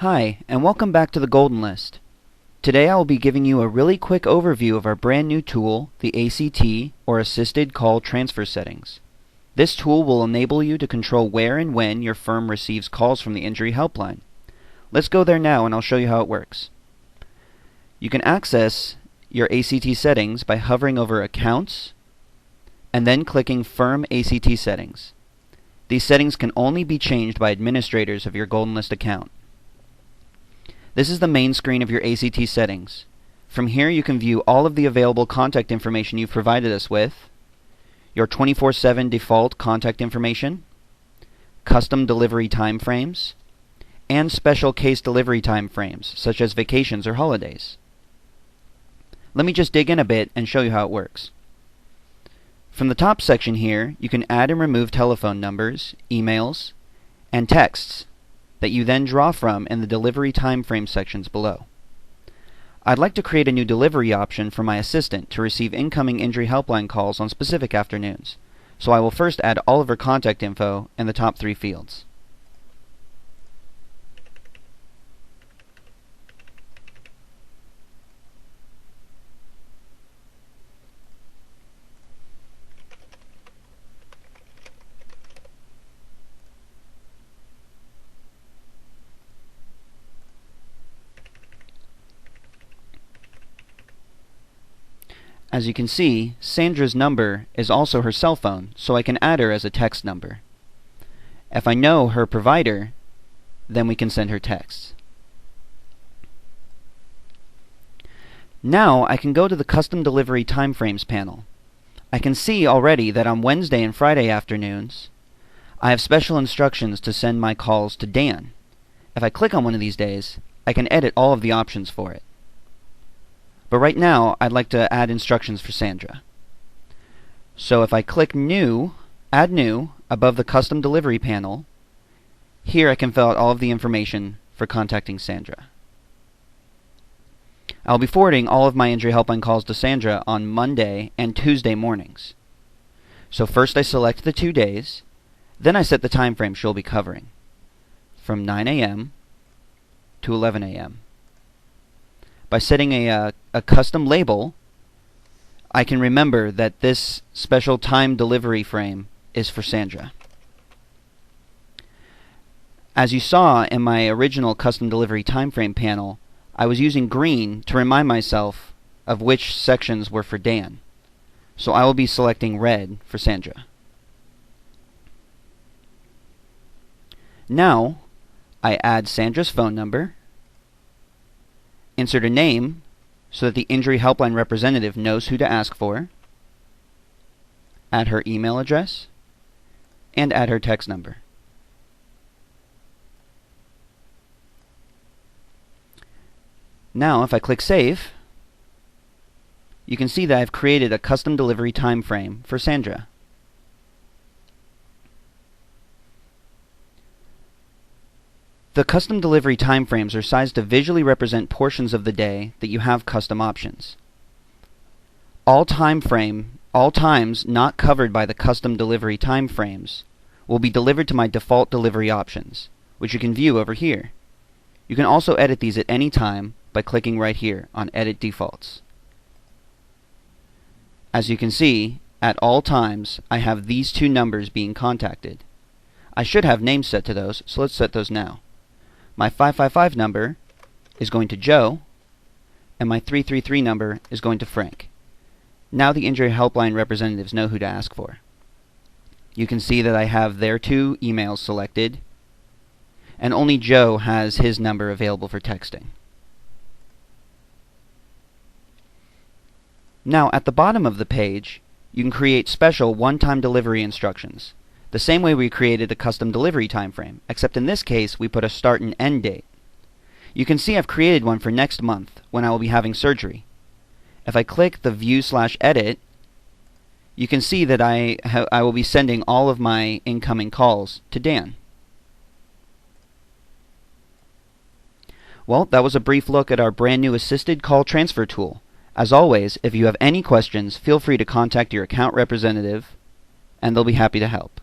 Hi, and welcome back to the Golden List. Today I will be giving you a really quick overview of our brand new tool, the ACT, or Assisted Call Transfer Settings. This tool will enable you to control where and when your firm receives calls from the injury helpline. Let's go there now and I'll show you how it works. You can access your ACT settings by hovering over Accounts and then clicking Firm ACT Settings. These settings can only be changed by administrators of your Golden List account. This is the main screen of your ACT settings. From here you can view all of the available contact information you've provided us with, your 24/7 default contact information, custom delivery timeframes, and special case delivery timeframes, such as vacations or holidays. Let me just dig in a bit and show you how it works. From the top section here, you can add and remove telephone numbers, emails, and texts that you then draw from in the delivery timeframe sections below. I'd like to create a new delivery option for my assistant to receive incoming injury helpline calls on specific afternoons, so I will first add all of her contact info in the top 3 fields. As you can see, Sandra's number is also her cell phone, so I can add her as a text number. If I know her provider, then we can send her texts. Now I can go to the Custom Delivery Timeframes panel. I can see already that on Wednesday and Friday afternoons, I have special instructions to send my calls to Dan. If I click on one of these days, I can edit all of the options for it. But right now, I'd like to add instructions for Sandra. So if I click New, Add New, above the Custom Delivery panel, here I can fill out all of the information for contacting Sandra. I'll be forwarding all of my injury helpline calls to Sandra on Monday and Tuesday mornings. So first I select the 2 days, then I set the time frame she'll be covering, from 9 a.m. to 11 a.m. By setting a custom label, I can remember that this special time delivery frame is for Sandra. As you saw in my original custom delivery time frame panel, I was using green to remind myself of which sections were for Dan. So I will be selecting red for Sandra. Now, I add Sandra's phone number, insert a name so that the injury helpline representative knows who to ask for, add her email address, and add her text number. Now if I click Save, you can see that I've created a custom delivery time frame for Sandra. The custom delivery timeframes are sized to visually represent portions of the day that you have custom options. All times not covered by the custom delivery timeframes will be delivered to my default delivery options, which you can view over here. You can also edit these at any time by clicking right here on Edit Defaults. As you can see, at all times I have these 2 numbers being contacted. I should have names set to those, so let's set those now. My 555 number is going to Joe, and my 333 number is going to Frank. Now the injury helpline representatives know who to ask for. You can see that I have their 2 emails selected, and only Joe has his number available for texting. Now at the bottom of the page, you can create special one-time delivery instructions, the same way we created a custom delivery time frame, except in this case we put a start and end date. You can see I've created one for next month when I will be having surgery. If I click the View/Edit, you can see that I will be sending all of my incoming calls to Dan. Well, that was a brief look at our brand new Assisted Call Transfer tool. As always, if you have any questions, feel free to contact your account representative, and they'll be happy to help.